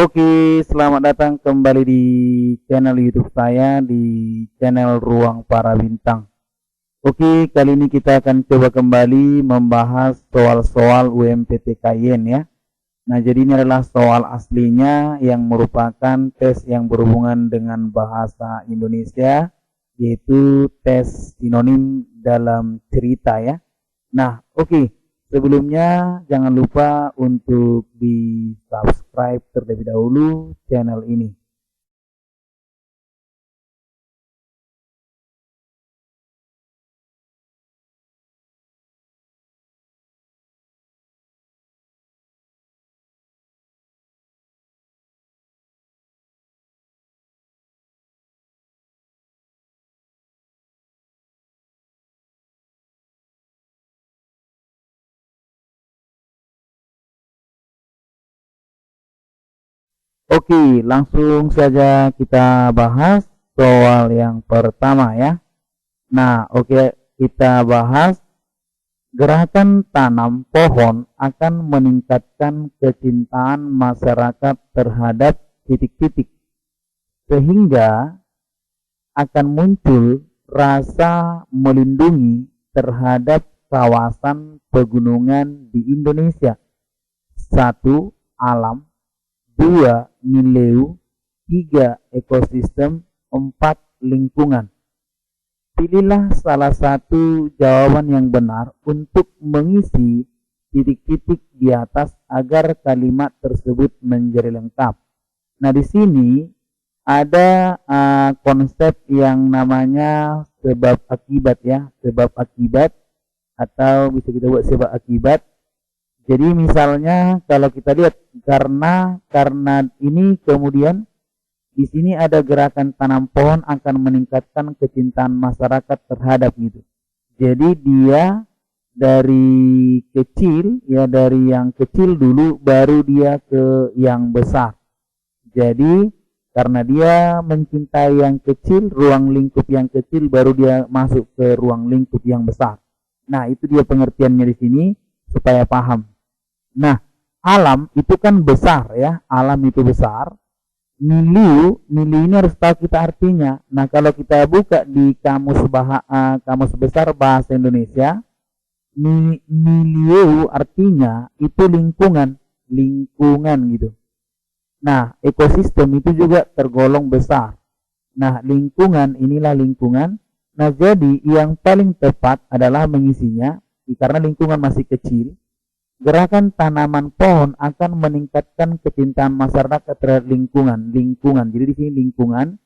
Oke, selamat datang kembali di channel YouTube saya, di channel Ruang Para Bintang. Oke, kali ini kita akan coba kembali membahas soal-soal UMPTKIN ya. Nah, jadi ini adalah soal aslinya yang merupakan tes yang berhubungan dengan bahasa Indonesia, yaitu tes sinonim dalam cerita ya. Nah, oke. Sebelumnya jangan lupa untuk di subscribe terlebih dahulu channel ini. Oke, langsung saja kita bahas soal yang pertama ya. Nah, oke, kita bahas gerakan tanam pohon akan meningkatkan kecintaan masyarakat terhadap titik-titik, sehingga akan muncul rasa melindungi terhadap kawasan pegunungan di Indonesia. 1. Alam. 2. Nileu. 3. Ekosistem. 4. Lingkungan. Pilihlah salah satu jawaban yang benar untuk mengisi titik-titik di atas agar kalimat tersebut menjadi lengkap. Nah, di sini ada konsep yang namanya sebab akibat ya, sebab akibat, atau bisa kita buat sebab akibat. Jadi misalnya kalau kita lihat karena ini, kemudian di sini ada gerakan tanam pohon akan meningkatkan kecintaan masyarakat terhadap gitu. Jadi dia dari kecil ya, dari yang kecil dulu baru dia ke yang besar. Jadi karena dia mencintai yang kecil, ruang lingkup yang kecil, baru dia masuk ke ruang lingkup yang besar. Nah, itu dia pengertiannya di sini supaya paham. Nah, alam itu kan besar ya, alam itu besar. Nilai ini harus tahu kita artinya. Nah, kalau kita buka di kamus besar bahasa Indonesia, nilai artinya itu lingkungan gitu. Nah, ekosistem itu juga tergolong besar. Nah, lingkungan, inilah lingkungan. Nah, jadi yang paling tepat adalah mengisinya, karena lingkungan masih kecil. Gerakan tanaman pohon akan meningkatkan kecintaan masyarakat terhadap lingkungan. Jadi di sini lingkungan,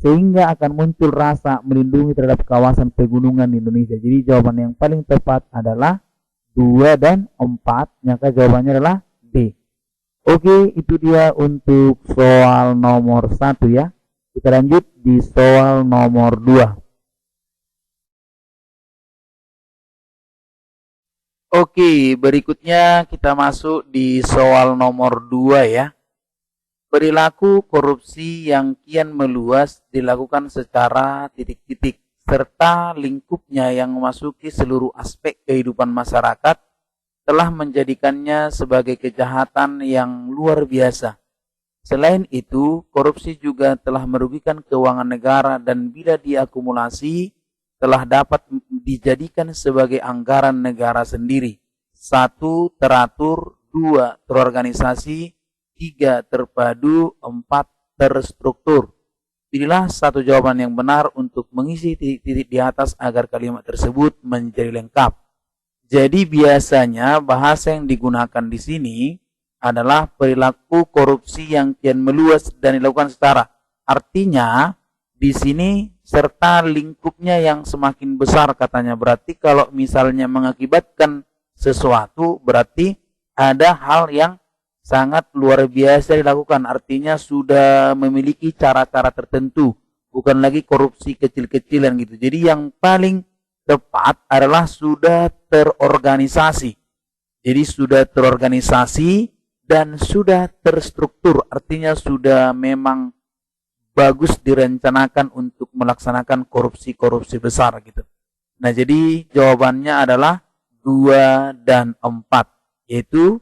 sehingga akan muncul rasa melindungi terhadap kawasan pegunungan di Indonesia. Jadi jawaban yang paling tepat adalah 2 dan 4. Maka jawabannya adalah D. Oke, itu dia untuk soal nomor 1 ya. Kita lanjut di soal nomor 2. Oke, berikutnya kita masuk di soal nomor 2 ya. Perilaku korupsi yang kian meluas dilakukan secara titik-titik, serta lingkupnya yang memasuki seluruh aspek kehidupan masyarakat telah menjadikannya sebagai kejahatan yang luar biasa. Selain itu, korupsi juga telah merugikan keuangan negara dan bila diakumulasi telah dapat dijadikan sebagai anggaran negara sendiri. 1. Teratur. 2. Terorganisasi. 3. Terpadu. 4. Terstruktur. Pilihlah satu jawaban yang benar untuk mengisi titik-titik di atas agar kalimat tersebut menjadi lengkap. Jadi biasanya bahasa yang digunakan di sini adalah perilaku korupsi yang kian meluas dan dilakukan secara. Artinya di sini serta lingkupnya yang semakin besar katanya. Berarti kalau misalnya mengakibatkan sesuatu, berarti ada hal yang sangat luar biasa dilakukan. Artinya sudah memiliki cara-cara tertentu, bukan lagi korupsi kecil-kecilan gitu. Jadi yang paling tepat adalah sudah terorganisasi. Jadi sudah terorganisasi dan sudah terstruktur. Artinya sudah memang bagus direncanakan untuk melaksanakan korupsi-korupsi besar gitu. Nah, jadi jawabannya adalah 2 dan 4, yaitu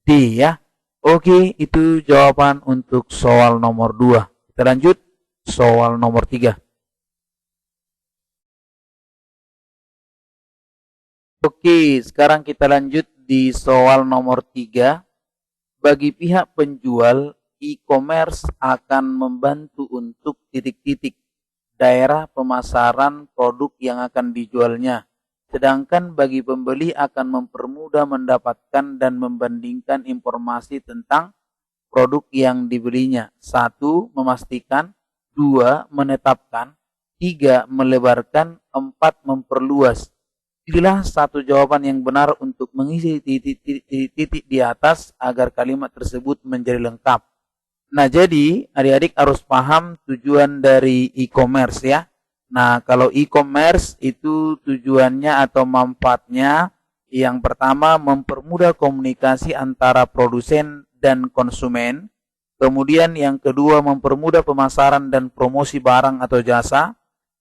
D ya. Oke, itu jawaban untuk soal nomor 2. Kita lanjut soal nomor 3. Oke, sekarang kita lanjut di soal nomor 3. Bagi pihak penjual, e-commerce akan membantu untuk titik-titik daerah pemasaran produk yang akan dijualnya. Sedangkan bagi pembeli akan mempermudah mendapatkan dan membandingkan informasi tentang produk yang dibelinya. 1. Memastikan. 2. Menetapkan. 3. Melebarkan. 4. Memperluas. Pilihlah satu jawaban yang benar untuk mengisi titik-titik di atas agar kalimat tersebut menjadi lengkap. Nah, jadi adik-adik harus paham tujuan dari e-commerce ya. Nah, kalau e-commerce itu tujuannya atau manfaatnya yang pertama mempermudah komunikasi antara produsen dan konsumen. Kemudian yang kedua mempermudah pemasaran dan promosi barang atau jasa,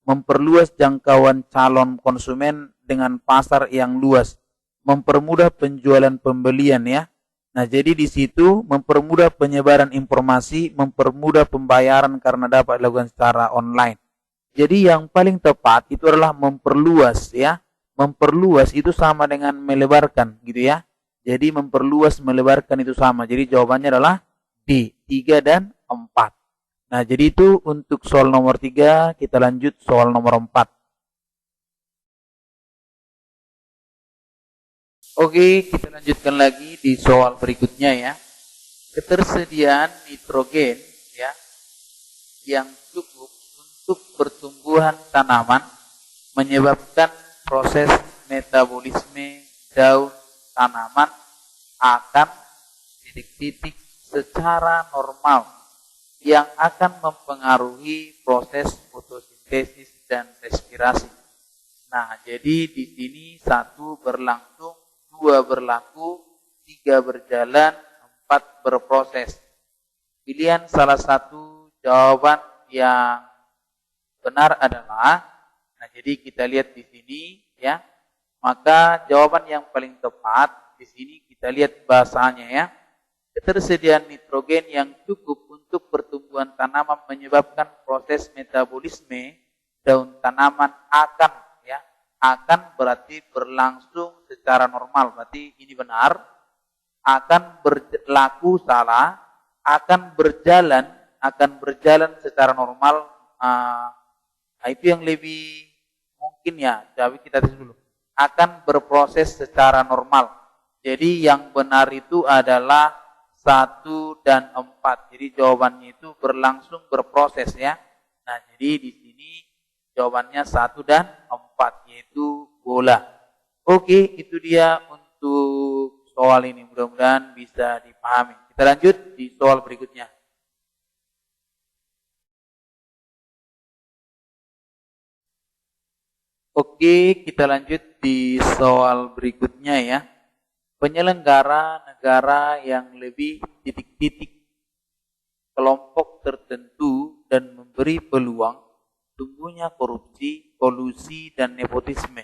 memperluas jangkauan calon konsumen dengan pasar yang luas, mempermudah penjualan pembelian ya. Nah, jadi di situ mempermudah penyebaran informasi, mempermudah pembayaran karena dapat dilakukan secara online. Jadi yang paling tepat itu adalah memperluas ya. Memperluas itu sama dengan melebarkan gitu ya. Jadi memperluas melebarkan itu sama. Jadi jawabannya adalah D, 3 dan 4. Nah, jadi itu untuk soal nomor 3, kita lanjut soal nomor 4. Oke, kita lanjutkan lagi di soal berikutnya ya. Ketersediaan nitrogen ya yang cukup untuk pertumbuhan tanaman menyebabkan proses metabolisme daun tanaman akan titik-titik secara normal yang akan mempengaruhi proses fotosintesis dan respirasi. Nah, jadi di sini 1 berlangsung, 2 berlaku, 3 berjalan, 4 berproses. Pilihan salah satu jawaban yang benar adalah, nah jadi kita lihat di sini ya, maka jawaban yang paling tepat di sini kita lihat bahasanya ya. Ketersediaan nitrogen yang cukup untuk pertumbuhan tanaman menyebabkan proses metabolisme daun tanaman akan berarti berlangsung secara normal. Berarti ini benar. Akan berlaku salah. Akan berjalan secara normal. Itu yang lebih mungkin ya. Jadi kita tes dulu. Akan berproses secara normal. Jadi yang benar itu adalah 1 dan 4. Jadi jawabannya itu berlangsung berproses ya. Nah, jadi di sini jawabannya 1 dan 4 yaitu bola. Oke, itu dia untuk soal ini. Mudah-mudahan bisa dipahami. Kita lanjut di soal berikutnya. Oke, kita lanjut di soal berikutnya ya. Penyelenggara negara yang lebih titik-titik kelompok tertentu dan memberi peluang tumbuhnya korupsi, kolusi, dan nepotisme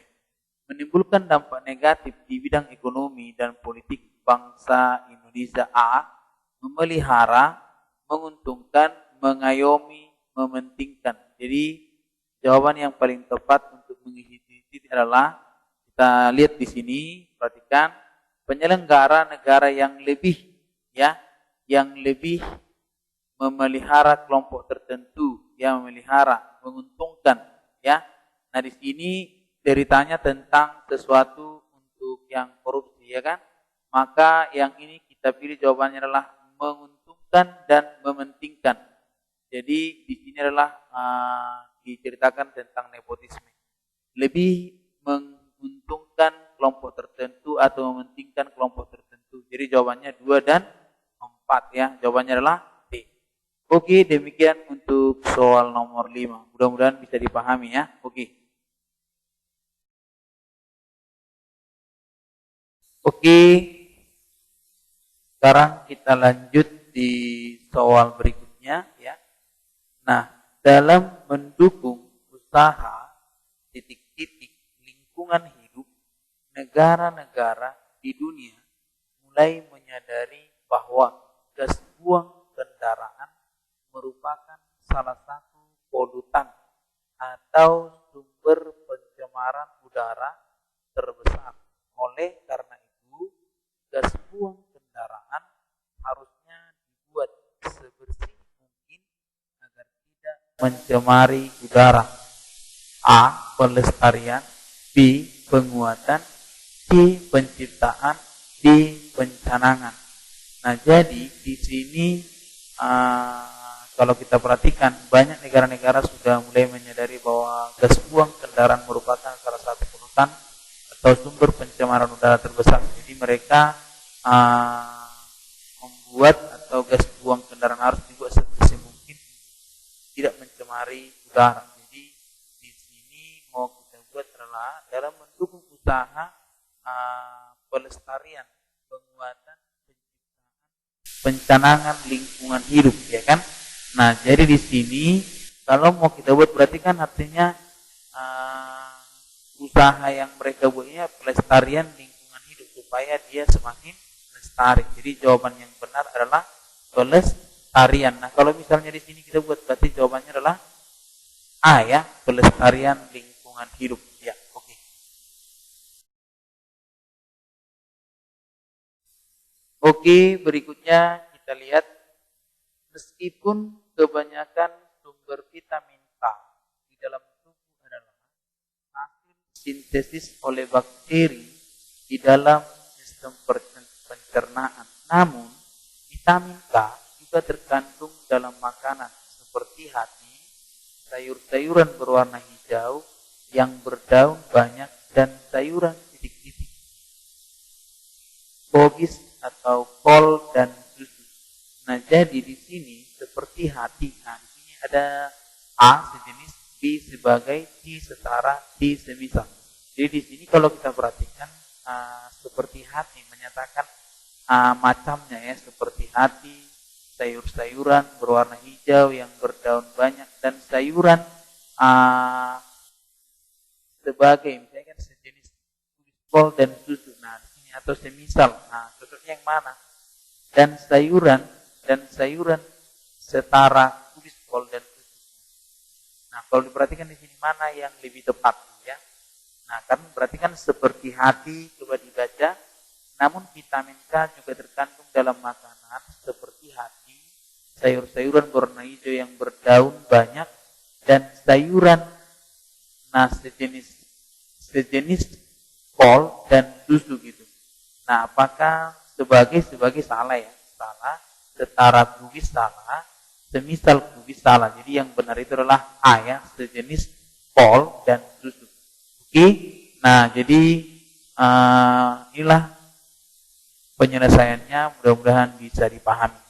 menimbulkan dampak negatif di bidang ekonomi dan politik bangsa Indonesia. A. Memelihara, menguntungkan, mengayomi, mementingkan. Jadi jawaban yang paling tepat untuk mengisi titik adalah kita lihat di sini, perhatikan penyelenggara negara yang lebih memelihara kelompok tertentu, yang memelihara, menguntungkan ya. Nah, di sini ceritanya tentang sesuatu untuk yang korupsi ya kan. Maka yang ini kita pilih jawabannya adalah menguntungkan dan mementingkan. Jadi di sini adalah diceritakan tentang nepotisme. Lebih menguntungkan kelompok tertentu atau mementingkan kelompok tertentu. Jadi jawabannya 2 dan 4 ya. Jawabannya adalah D. Oke, demikian untuk soal nomor 5. Mudah-mudahan bisa dipahami ya. Oke. Sekarang kita lanjut di soal berikutnya ya. Nah, dalam mendukung usaha titik-titik lingkungan hidup, negara-negara di dunia mulai menyadari bahwa gas buang kendaraan merupakan salah satu polutan atau sumber pencemaran udara terbesar. Oleh karena itu, gas buang kendaraan harusnya dibuat sebersih mungkin agar tidak mencemari udara. A. Pelestarian, B. Penguatan, C. Penciptaan, D. Pencanangan. Nah, jadi di sini kalau kita perhatikan, banyak negara-negara sudah mulai menyadari bahwa gas buang kendaraan merupakan salah satu polutan atau sumber pencemaran udara terbesar. Jadi mereka membuat atau gas buang kendaraan harus dibuat sebersih mungkin, tidak mencemari udara. Jadi di sini mau kita buat adalah dalam mendukung usaha pelestarian, penguatan, pencanangan lingkungan hidup, ya kan? Nah, jadi di sini kalau mau kita buat berarti kan artinya usaha yang mereka buatnya pelestarian lingkungan hidup supaya dia semakin lestari. Jadi jawaban yang benar adalah pelestarian. Nah, kalau misalnya di sini kita buat berarti jawabannya adalah A ya, pelestarian lingkungan hidup. Ya, oke. Oke, berikutnya kita lihat, meskipun kebanyakan sumber vitamin K di dalam tubuh adalah hasil sintesis oleh bakteri di dalam sistem pencernaan, namun vitamin K juga terkandung dalam makanan seperti hati, sayur-sayuran berwarna hijau yang berdaun banyak, dan sayuran titik-titik, kogis atau kol dan susu. Nah, jadi di sini seperti hati. Nah, di sini ada A sejenis, B sebagai, C setara, D semisal. Jadi di sini kalau kita perhatikan seperti hati menyatakan macamnya ya, seperti hati, sayur-sayuran berwarna hijau yang berdaun banyak, dan sayuran sebagai misalnya sejenis kol dan susu. Nah, di sini atau semisal. Nah, cocoknya yang mana? Dan sayuran setara kubis kol dan susu. Nah, kalau diperhatikan di sini mana yang lebih tepat ya? Nah, kan berarti kan seperti hati, coba dibaca. Namun vitamin K juga terkandung dalam makanan seperti hati, sayur-sayuran berwarna hijau yang berdaun banyak, dan sayuran sejenis kol dan susu gitu. Nah, apakah sebagai salah ya? Salah, setara kubis salah, semisal kubis salah. Jadi yang benar itu adalah A ya, sejenis kol dan susu. Oke. Nah, jadi inilah penyelesaiannya, mudah-mudahan bisa dipahami.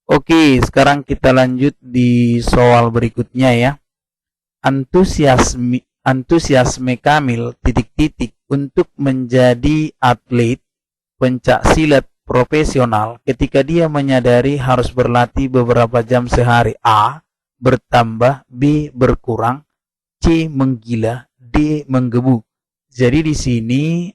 Oke, sekarang kita lanjut di soal berikutnya ya. Antusiasme Kamil titik-titik untuk menjadi atlet pencak silat profesional ketika dia menyadari harus berlatih beberapa jam sehari. A. Bertambah, B. Berkurang, C. Menggila, D. Menggebu. Jadi di sini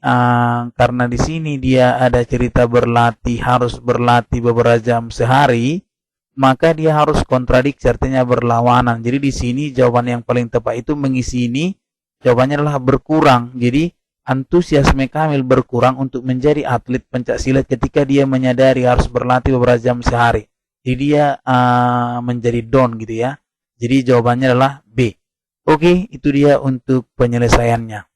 karena di sini dia ada cerita harus berlatih beberapa jam sehari, maka dia harus kontradiksi, artinya berlawanan. Jadi di sini jawaban yang paling tepat itu mengisi ini, jawabannya adalah berkurang. Jadi antusiasme Kamil berkurang untuk menjadi atlet pencak silat ketika dia menyadari harus berlatih beberapa jam sehari. Jadi dia menjadi down gitu ya. Jadi jawabannya adalah B. Oke, itu dia untuk penyelesaiannya.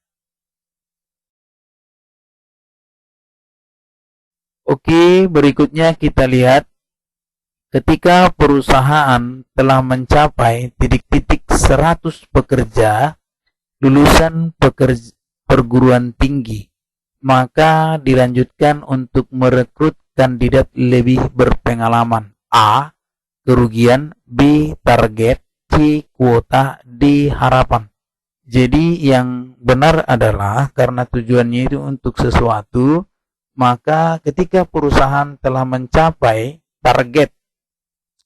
Oke, berikutnya kita lihat, ketika perusahaan telah mencapai titik-titik 100 pekerja lulusan perguruan tinggi, maka dilanjutkan untuk merekrut kandidat lebih berpengalaman. A. Kerugian, B. Target, C. Kuota, D. Harapan. Jadi yang benar adalah karena tujuannya itu untuk sesuatu, maka ketika perusahaan telah mencapai target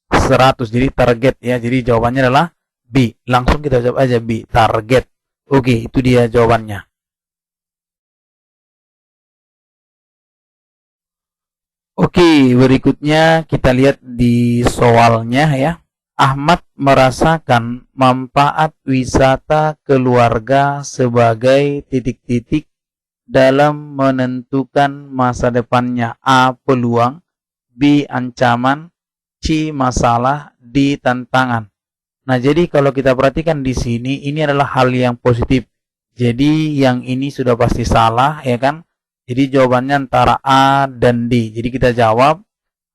100, jadi target ya, jadi jawabannya adalah B. Langsung kita jawab aja B, target. Oke, itu dia jawabannya. Oke, berikutnya kita lihat di soalnya ya. Ahmad merasakan manfaat wisata keluarga sebagai titik-titik dalam menentukan masa depannya. A. Peluang, B. Ancaman, C. Masalah, D. Tantangan. Nah, jadi kalau kita perhatikan di sini, ini adalah hal yang positif. Jadi yang ini sudah pasti salah, ya kan? Jadi jawabannya antara A dan D. Jadi kita jawab,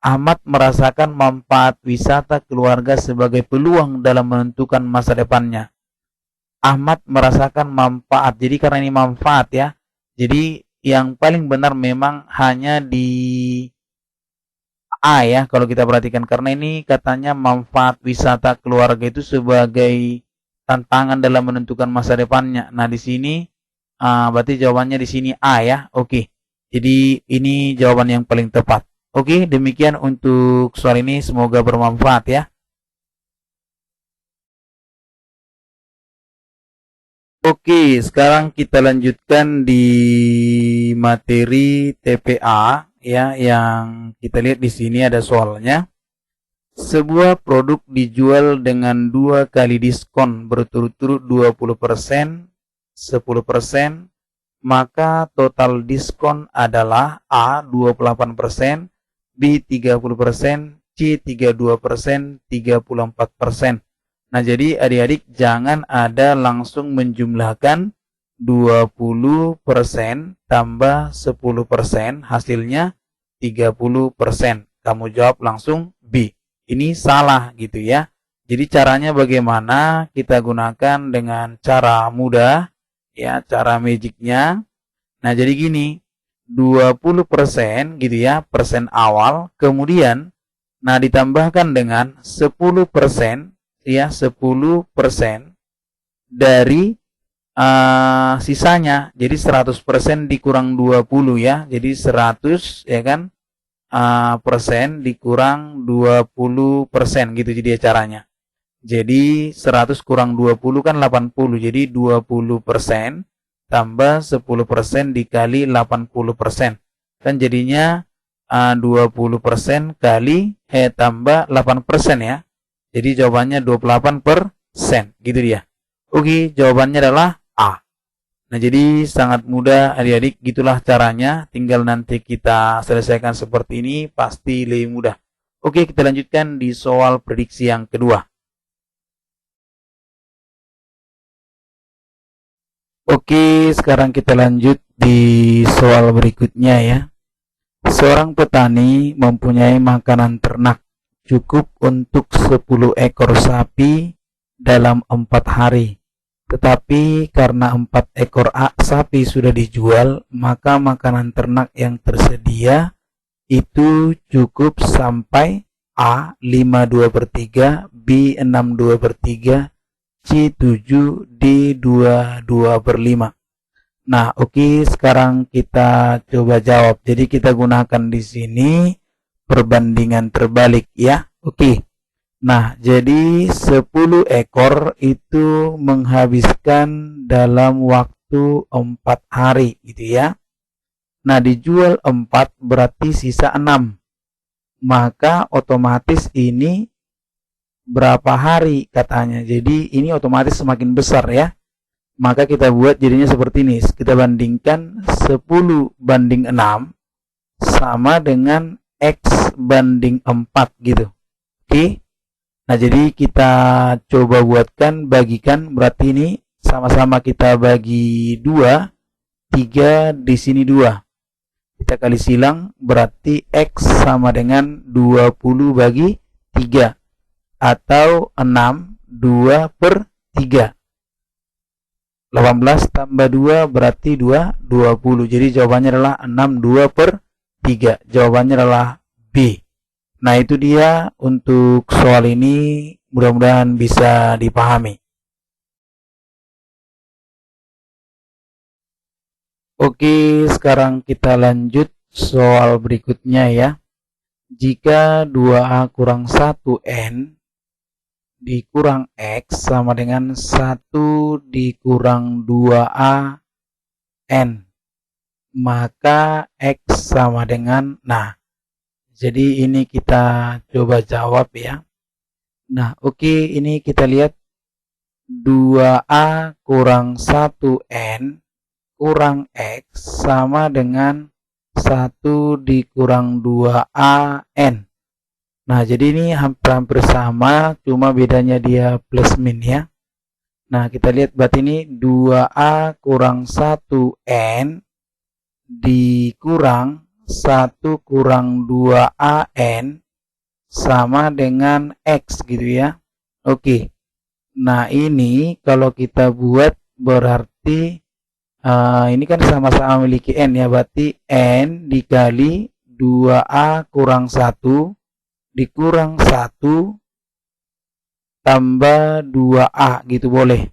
Ahmad merasakan manfaat wisata keluarga sebagai peluang dalam menentukan masa depannya. Ahmad merasakan manfaat. Jadi karena ini manfaat ya. Jadi yang paling benar memang hanya di A ya kalau kita perhatikan, karena ini katanya manfaat wisata keluarga itu sebagai tantangan dalam menentukan masa depannya. Nah, di sini berarti jawabannya di sini A ya. Oke. Jadi ini jawaban yang paling tepat. Oke, demikian untuk soal ini, semoga bermanfaat ya. Oke, sekarang kita lanjutkan di materi TPA ya, yang kita lihat di sini ada soalnya. Sebuah produk dijual dengan 2 kali diskon berturut-turut 20%, 10%, maka total diskon adalah A 28%, B 30%, C 32%, 34%. Nah, jadi adik-adik jangan ada langsung menjumlahkan 20% tambah 10%, hasilnya 30%. Kamu jawab langsung B. Ini salah gitu ya. Jadi caranya bagaimana? Kita gunakan dengan cara mudah ya, cara magicnya. Nah, jadi gini, 20% gitu ya, persen awal, kemudian nah ditambahkan dengan 10% ya, 10% dari sisanya. Jadi 100% dikurang 20 ya. Jadi 100 ya kan, persen dikurang 20% gitu jadi caranya. Jadi 100 kurang 20 kan 80. Jadi 20% tambah 10% dikali 80%. Kan jadinya 20% kali tambah 8% ya. Jadi jawabannya 28%. Gitu dia. Oke, jawabannya adalah A. Nah, jadi sangat mudah adik-adik, gitulah caranya. Tinggal nanti kita selesaikan seperti ini, pasti lebih mudah. Oke, kita lanjutkan di soal prediksi yang kedua. Oke, sekarang kita lanjut di soal berikutnya ya. Seorang petani mempunyai makanan ternak cukup untuk 10 ekor sapi dalam 4 hari. Tetapi karena 4 ekor sapi sudah dijual, maka makanan ternak yang tersedia itu cukup sampai A 5/2/3, B 6/2/3, C 7, D 2/2/5. Nah, oke, sekarang kita coba jawab. Jadi kita gunakan di sini perbandingan terbalik ya. Oke. Nah, jadi 10 ekor itu menghabiskan dalam waktu 4 hari gitu ya. Nah, dijual 4 berarti sisa 6. Maka otomatis ini berapa hari katanya. Jadi ini otomatis semakin besar ya. Maka kita buat jadinya seperti ini. Kita bandingkan 10 banding 6 sama dengan X banding 4 gitu. Oke. Nah, jadi kita coba buatkan, bagikan, berarti ini sama-sama kita bagi 2, 3 di sini 2. Kita kali silang, berarti X sama dengan 20 bagi 3. Atau 6, 2/3. 18 tambah 2 berarti 2, 20. Jadi jawabannya adalah 6, 2/3. Jawabannya adalah B. Nah, itu dia untuk soal ini, mudah-mudahan bisa dipahami. Oke, sekarang kita lanjut soal berikutnya ya. Jika 2A kurang 1N dikurang X sama dengan 1 dikurang 2A N, maka X sama dengan, nah Jadi ini kita coba jawab ya. Nah, oke, ini kita lihat 2A kurang 1N kurang X sama dengan 1 dikurang 2AN. Nah, jadi ini hampir sama, cuma bedanya dia plus min ya. Nah, kita lihat berarti ini 2A kurang 1N dikurang 1 kurang 2AN sama dengan X gitu ya. Oke. Nah, ini kalau kita buat berarti ini kan sama-sama memiliki N ya, berarti N dikali 2A kurang 1 dikurang 1 tambah 2A gitu boleh.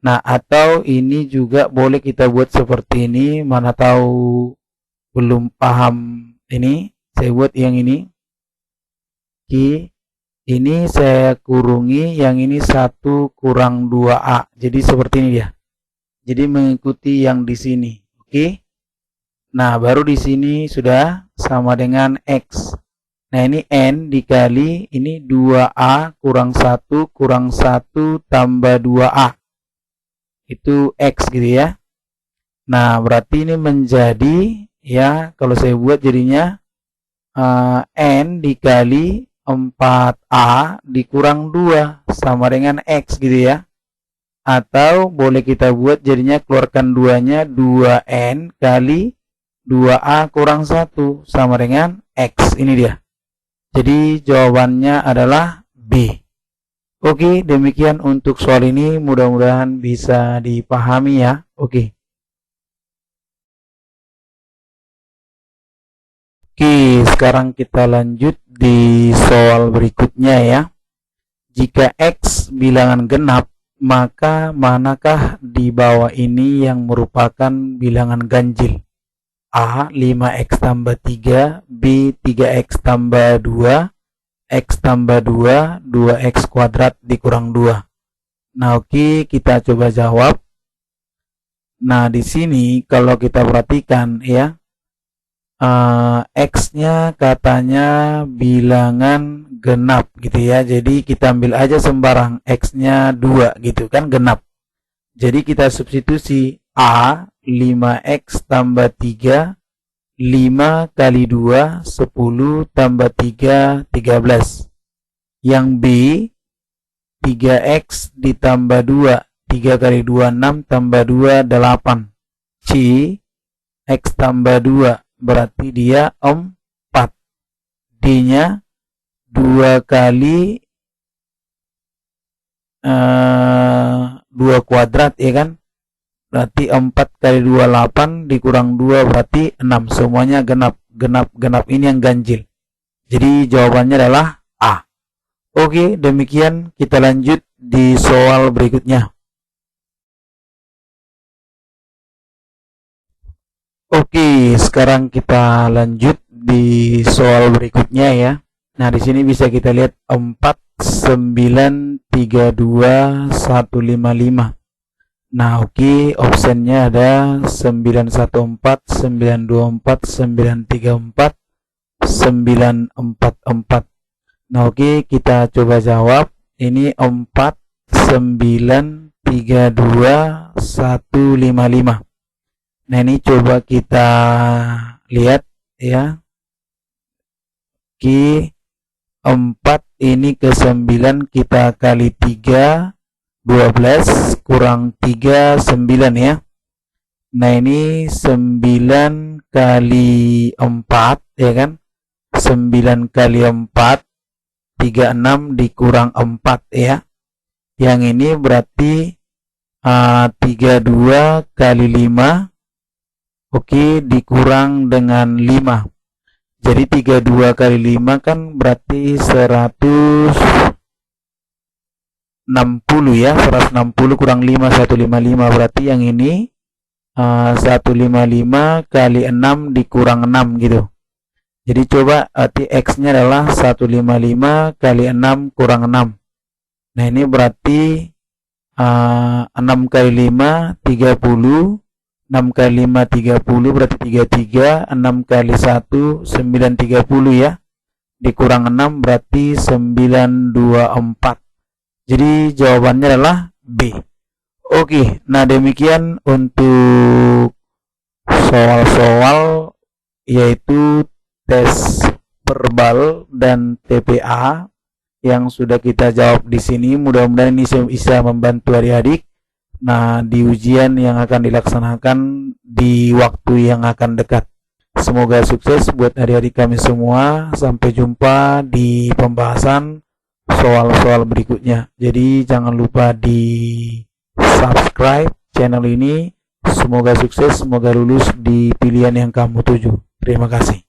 Nah, atau ini juga boleh kita buat seperti ini, mana tahu belum paham ini, saya buat yang ini. Oke, ini saya kurungi, yang ini 1 kurang 2A. Jadi seperti ini ya. Jadi mengikuti yang di sini. Oke. Nah, baru di sini sudah sama dengan X. Nah, ini N dikali ini 2A kurang 1 kurang 1 tambah 2A. Itu X gitu ya. Nah, berarti ini menjadi ya, kalau saya buat jadinya N dikali 4A dikurang 2 sama dengan X gitu ya. Atau boleh kita buat jadinya keluarkan 2-nya, 2N kali 2A kurang 1 sama dengan X. Ini dia. Jadi jawabannya adalah B. Oke, demikian untuk soal ini. Mudah-mudahan bisa dipahami ya. Oke, sekarang kita lanjut di soal berikutnya ya. Jika X bilangan genap, maka manakah di bawah ini yang merupakan bilangan ganjil? A. 5X tambah 3, B. 3X tambah 2, X tambah 2, 2X kuadrat dikurang 2. Nah, oke, kita coba jawab. Nah, di sini kalau kita perhatikan ya, X-nya katanya bilangan genap gitu ya. Jadi kita ambil aja sembarang, X-nya 2 gitu kan, genap. Jadi kita substitusi A 5X tambah 3, 5 kali 2 10 tambah 3 13. Yang B 3X ditambah 2, 3 kali 2 6 tambah 2 8. C X tambah 2 berarti dia 4. D-nya 2 kali 2 kuadrat ya kan, berarti 4 kali 2 8 dikurang 2 berarti 6. Semuanya genap. Genap ini yang ganjil. Jadi jawabannya adalah A. Oke, demikian kita lanjut di soal berikutnya. Oke, sekarang kita lanjut di soal berikutnya ya. Nah, di sini bisa kita lihat 4 9 3 2 1 5 5. Nah, oke, optionnya ada 914, 924, 934, 944. Nah, oke, kita coba jawab. Ini 4 9 3 2 1 5 5. Nah, ini coba kita lihat ya. Oke, 4 ini ke 9 kita kali 3, 12 kurang 3, 9 ya. Nah, ini 9 kali 4 ya kan. 9 kali 4, 36 dikurang 4 ya. Yang ini berarti 32 kali 5. Oke, dikurang dengan 5. Jadi 32 kali 5 kan berarti 160 ya. 160 kurang 5, 155. Berarti yang ini 155 kali 6 dikurang 6 gitu. Jadi coba arti X-nya adalah 155 kali 6 kurang 6. Nah, ini berarti 6 kali 5, 30. 6 kali 5 30 berarti 33. 6 kali 1 9 30 ya. Dikurang 6 berarti 924. Jadi jawabannya adalah B. Oke, nah demikian untuk soal-soal yaitu tes verbal dan TPA yang sudah kita jawab di sini. Mudah-mudahan ini bisa membantu adik-adik. Nah, di ujian yang akan dilaksanakan di waktu yang akan dekat. Semoga sukses buat adik-adik kami semua. Sampai jumpa di pembahasan soal-soal berikutnya. Jadi jangan lupa di subscribe channel ini. Semoga sukses, semoga lulus di pilihan yang kamu tuju. Terima kasih.